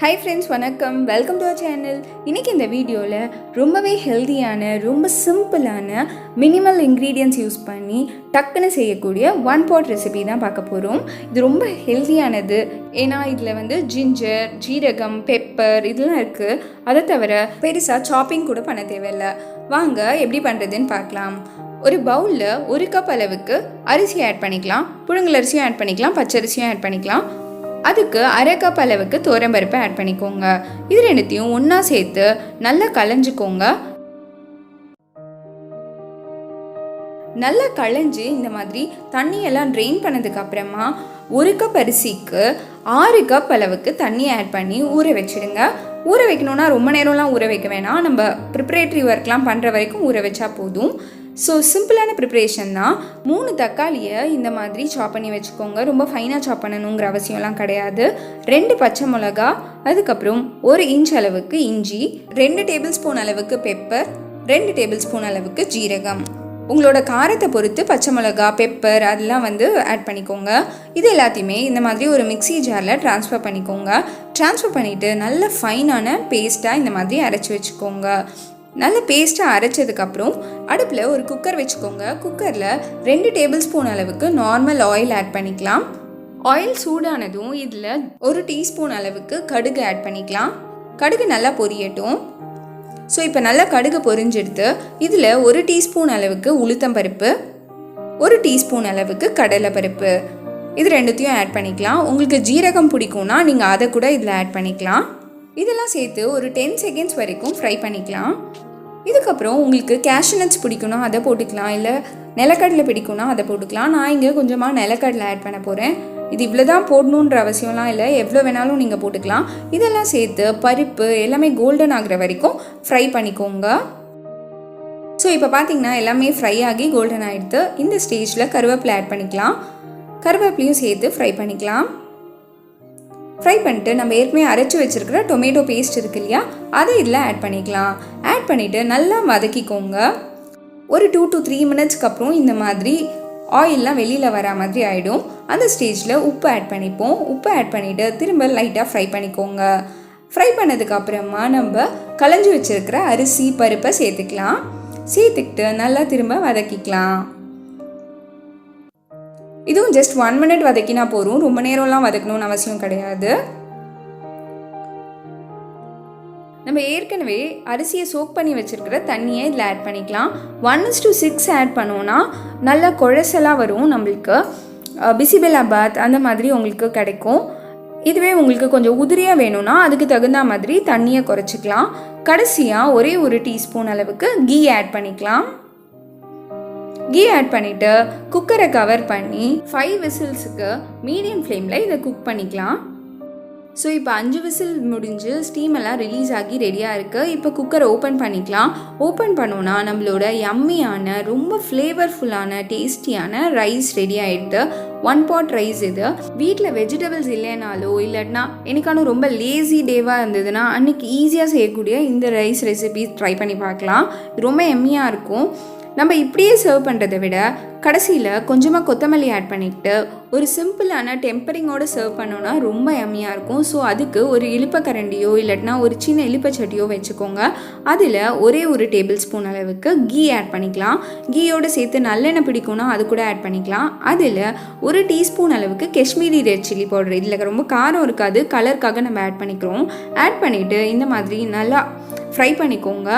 Hi friends, வணக்கம். Welcome to our channel. இன்னைக்கு இந்த வீடியோவில் ரொம்பவே ஹெல்தியான, ரொம்ப சிம்பிளான, மினிமல் இன்க்ரீடியன்ட்ஸ் யூஸ் பண்ணி டக்குன்னு செய்யக்கூடிய ஒன் பாட் ரெசிபி தான் பார்க்க போகிறோம். இது ரொம்ப ஹெல்தியானது. ஏன்னா இதில் ஜிஞ்சர், ஜீரகம், பெப்பர் இதெல்லாம் இருக்குது. அதை தவிர பெருசாக சாப்பிங் கூட பண்ண தேவையில்லை. வாங்க எப்படி பண்ணுறதுன்னு பார்க்கலாம். ஒரு பவுலில் 1 கப் அளவுக்கு அரிசி ஆட் பண்ணிக்கலாம். புழுங்கல் அரிசியும் ஆட் பண்ணிக்கலாம், பச்சரிசியும் ஆட் பண்ணிக்கலாம். அதுக்கு 1/2 கப் அளவுக்கு துவரம்பருப்பை ஆட் பண்ணிக்கோங்க. இது ரெண்டுத்தையும் ஒன்றா சேர்த்து நல்லா களைஞ்சிக்கோங்க. நல்லா களைஞ்சி இந்த மாதிரி தண்ணியெல்லாம் ட்ரெயின் பண்ணதுக்கு அப்புறமா 1 கப் அரிசிக்கு 6 கப் அளவுக்கு தண்ணி ஆட் பண்ணி ஊற வச்சிடுங்க. ஊற வைக்கணுன்னா ரொம்ப நேரம்லாம் ஊற வைக்க வேணாம். நம்ம ப்ரிப்ரேட்டரி ஒர்க்லாம் பண்ணுற வரைக்கும் ஊற வச்சா போதும். ஸோ சிம்பிளான ப்ரிப்ரேஷன் தான். 3 தக்காளியை இந்த மாதிரி சாப் பண்ணி வச்சுக்கோங்க. ரொம்ப ஃபைனாக சாப் பண்ணணுங்கிற அவசியம்லாம் கிடையாது. 2 பச்சை மிளகா, அதுக்கப்புறம் 1 இன்ச் அளவுக்கு இஞ்சி, 2 டேபிள் ஸ்பூன் அளவுக்கு பெப்பர், 2 டேபிள் ஸ்பூன் அளவுக்கு ஜீரகம். உங்களோட காரத்தை பொறுத்து பச்சை மிளகா, பெப்பர் அதெல்லாம் ஆட் பண்ணிக்கோங்க. இது எல்லாத்தையுமே இந்த மாதிரி ஒரு மிக்ஸி ஜாரில் ட்ரான்ஸ்ஃபர் பண்ணிக்கோங்க. ட்ரான்ஸ்ஃபர் பண்ணிவிட்டு நல்ல ஃபைனான பேஸ்ட்டாக இந்த மாதிரி அரைச்சி வச்சுக்கோங்க. நல்ல பேஸ்ட்டாக அரைச்சதுக்கப்புறம் அடுப்பில் ஒரு குக்கர் வச்சுக்கோங்க. குக்கரில் 2 டேபிள் ஸ்பூன் அளவுக்கு நார்மல் ஆயில் ஆட் பண்ணிக்கலாம். ஆயில் சூடானதும் இதில் 1 டீஸ்பூன் அளவுக்கு கடுகு ஆட் பண்ணிக்கலாம். கடுகு நல்லா பொரியட்டும். ஸோ இப்போ நல்லா கடுகு பொரிஞ்செடுத்து இதில் 1 டீஸ்பூன் அளவுக்கு உளுத்தம்பருப்பு, 1 டீஸ்பூன் அளவுக்கு கடலைப்பருப்பு இது ரெண்டுத்தையும் ஆட் பண்ணிக்கலாம். உங்களுக்கு ஜீரகம் பிடிக்கும்னா நீங்கள் அதை கூட இதில் ஆட் பண்ணிக்கலாம். இதெல்லாம் சேர்த்து ஒரு 10 செகண்ட்ஸ் வரைக்கும் ஃப்ரை பண்ணிக்கலாம். இதுக்கப்புறம் உங்களுக்கு கேஷ்யூ நட்ஸ் பிடிக்கும்னா அதை போட்டுக்கலாம், இல்லை நிலக்கடலை பிடிக்கும்னா அதை போட்டுக்கலாம். நான் இங்கே கொஞ்சமாக நிலக்கடலை ஆட் பண்ண போகிறேன். இது இவ்வளோ தான் போடணுன்ற அவசியம்லாம் இல்லை, எவ்வளோ வேணாலும் நீங்கள் போட்டுக்கலாம். இதெல்லாம் சேர்த்து பருப்பு எல்லாமே கோல்டன் ஆகிற வரைக்கும் ஃப்ரை பண்ணிக்கோங்க. ஸோ இப்போ பார்த்தீங்கன்னா எல்லாமே ஃப்ரை ஆகி கோல்டன் ஆகிடுது. இந்த ஸ்டேஜில் கருவேப்பிலை ஆட் பண்ணிக்கலாம். கருவேப்பிலையும் சேர்த்து ஃப்ரை பண்ணிக்கலாம். ஃப்ரை பண்ணிட்டு நம்ம ஏற்கனவே அரைச்சி வச்சுருக்கிற டொமேட்டோ பேஸ்ட் இருக்கு இல்லையா, அதை இதில் ஆட் பண்ணிக்கலாம். ஆட் பண்ணிவிட்டு நல்லா வதக்கிக்கோங்க. ஒரு 2 to 3 மினிட்ஸ்க்கு அப்புறம் இந்த மாதிரி ஆயிலெலாம் வெளியில் வர மாதிரி ஆகிடும். அந்த ஸ்டேஜில் உப்பு ஆட் பண்ணிப்போம். உப்பு ஆட் பண்ணிவிட்டு திரும்ப லைட்டாக ஃப்ரை பண்ணிக்கோங்க. ஃப்ரை பண்ணதுக்கப்புறமா நம்ம களைஞ்சி வச்சுருக்கிற அரிசி பருப்பை சேர்த்துக்கலாம். சேர்த்துக்கிட்டு நல்லா திரும்ப வதக்கிக்கலாம். இதுவும் ஜஸ்ட் 1 மினிட் வதக்கினா போதும். ரொம்ப நேரம்லாம் வதக்கணும்னு அவசியம் கிடையாது. நம்ம ஏற்கனவே அரிசியை சோக் பண்ணி வச்சுருக்கிற தண்ணியை இதில் ஆட் பண்ணிக்கலாம். 1:6 ஆட் பண்ணோன்னா நல்லா குழசலாக வரும். நம்மளுக்கு பிசிபெலாபாத் அந்த மாதிரி உங்களுக்கு கிடைக்கும். இதுவே உங்களுக்கு கொஞ்சம் உதிரியாக வேணும்னா அதுக்கு தகுந்த மாதிரி தண்ணியை குறைச்சிக்கலாம். கடைசியாக ஒரே 1 டீஸ்பூன் அளவுக்கு கீ ஆட் பண்ணிக்கலாம். கீ ஆட் பண்ணிவிட்டு குக்கரை கவர் பண்ணி 5 விசில்ஸுக்கு மீடியம் ஃப்ளேமில் இதை குக் பண்ணிக்கலாம். ஸோ இப்போ 5 விசில் முடிஞ்சு ஸ்டீம் எல்லாம் ரிலீஸ் ஆகி ரெடியாக இருக்குது. இப்போ குக்கரை ஓப்பன் பண்ணிக்கலாம். ஓப்பன் பண்ணோன்னா நம்மளோட யம்மியான ரொம்ப ஃப்ளேவர்ஃபுல்லான டேஸ்டியான ரைஸ் ரெடி ஆகிடுது. 1 பாட் ரைஸ் இது. வீட்டில் வெஜிடபிள்ஸ் இல்லைனாலோ இல்லாட்டினா எனக்கான ரொம்ப லேசி டேவாக இருந்ததுன்னா அன்றைக்கி ஈஸியாக செய்யக்கூடிய இந்த ரைஸ் ரெசிபி ட்ரை பண்ணி பார்க்கலாம். ரொம்ப எம்மியாக இருக்கும். நம்ம இப்படியே சர்வ் பண்ணுறதை விட கடைசியில் கொஞ்சமாக கொத்தமல்லி ஆட் பண்ணிக்கிட்டு ஒரு சிம்பிளான டெம்பரிங்கோடு சர்வ் பண்ணோன்னா ரொம்ப எம்மியாக இருக்கும். ஸோ அதுக்கு ஒரு இழுப்பக்கரண்டியோ இல்லாட்டினா ஒரு சின்ன இழுப்பச்சட்டியோ வச்சுக்கோங்க. அதில் ஒரே 1 டேபிள் ஸ்பூன் அளவுக்கு கீ ஆட் பண்ணிக்கலாம். கீயோடு சேர்த்து நல்லெண்ணெய் பிடிக்கும்னா அது கூட ஆட் பண்ணிக்கலாம். அதில் 1 டீஸ்பூன் அளவுக்கு காஷ்மீரி ரெட் சில்லி பவுடர், இதில் ரொம்ப காரம் இருக்காது, கலருக்காக நம்ம ஆட் பண்ணிக்கிறோம். ஆட் பண்ணிவிட்டு இந்த மாதிரி நல்லா ஃப்ரை பண்ணிக்கோங்க.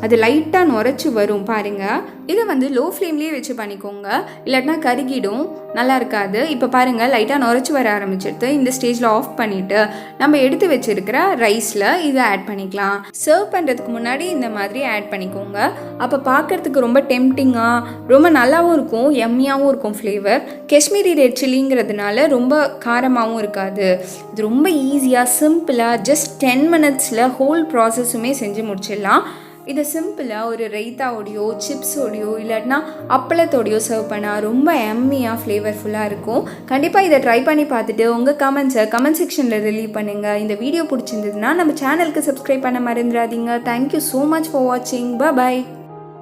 அது லைட்டாக நுரைச்சி வரும் பாருங்கள். இதை லோ ஃப்ளேம்லேயே வச்சு பண்ணிக்கோங்க, இல்லாட்டினா கருகிடும், நல்லா இருக்காது. இப்போ பாருங்கள் லைட்டாக நுரைச்சி வர ஆரம்பிச்சிடுது. இந்த ஸ்டேஜில் ஆஃப் பண்ணிவிட்டு நம்ம எடுத்து வச்சுருக்கிற ரைஸில் இதை ஆட் பண்ணிக்கலாம். சர்வ் பண்ணுறதுக்கு முன்னாடி இந்த மாதிரி ஆட் பண்ணிக்கோங்க. அப்போ பார்க்குறதுக்கு ரொம்ப டெம்டிங்காக ரொம்ப நல்லாவும் இருக்கும், எம்மியாகவும் இருக்கும் ஃப்ளேவர். காஷ்மீரி ரெட் சில்லிங்கிறதுனால ரொம்ப காரமாகவும் இருக்காது. இது ரொம்ப ஈஸியாக சிம்பிளாக ஜஸ்ட் 10 மினிட்ஸில் ஹோல் ப்ராசஸுமே செஞ்சு முடிச்சிடலாம். இதை சிம்பிளாக ஒரு ரைத்தாவோடையோ சிப்ஸோடையோ இல்லாட்டினா அப்பளத்தோடையோ சர்வ் பண்ணால் ரொம்ப எம்மியாக ஃப்ளேவர்ஃபுல்லாக இருக்கும். கண்டிப்பாக இதை ட்ரை பண்ணி பார்த்துட்டு உங்கள் கமெண்ட்ஸை கமெண்ட் செக்ஷனில் ரிலீவ் பண்ணுங்கள். இந்த வீடியோ பிடிச்சிருந்ததுன்னா நம்ம சேனலுக்கு சப்ஸ்கிரைப் பண்ண மறந்துடாதீங்க. தேங்க்யூ ஸோ மச் ஃபார் வாட்சிங். பாய்.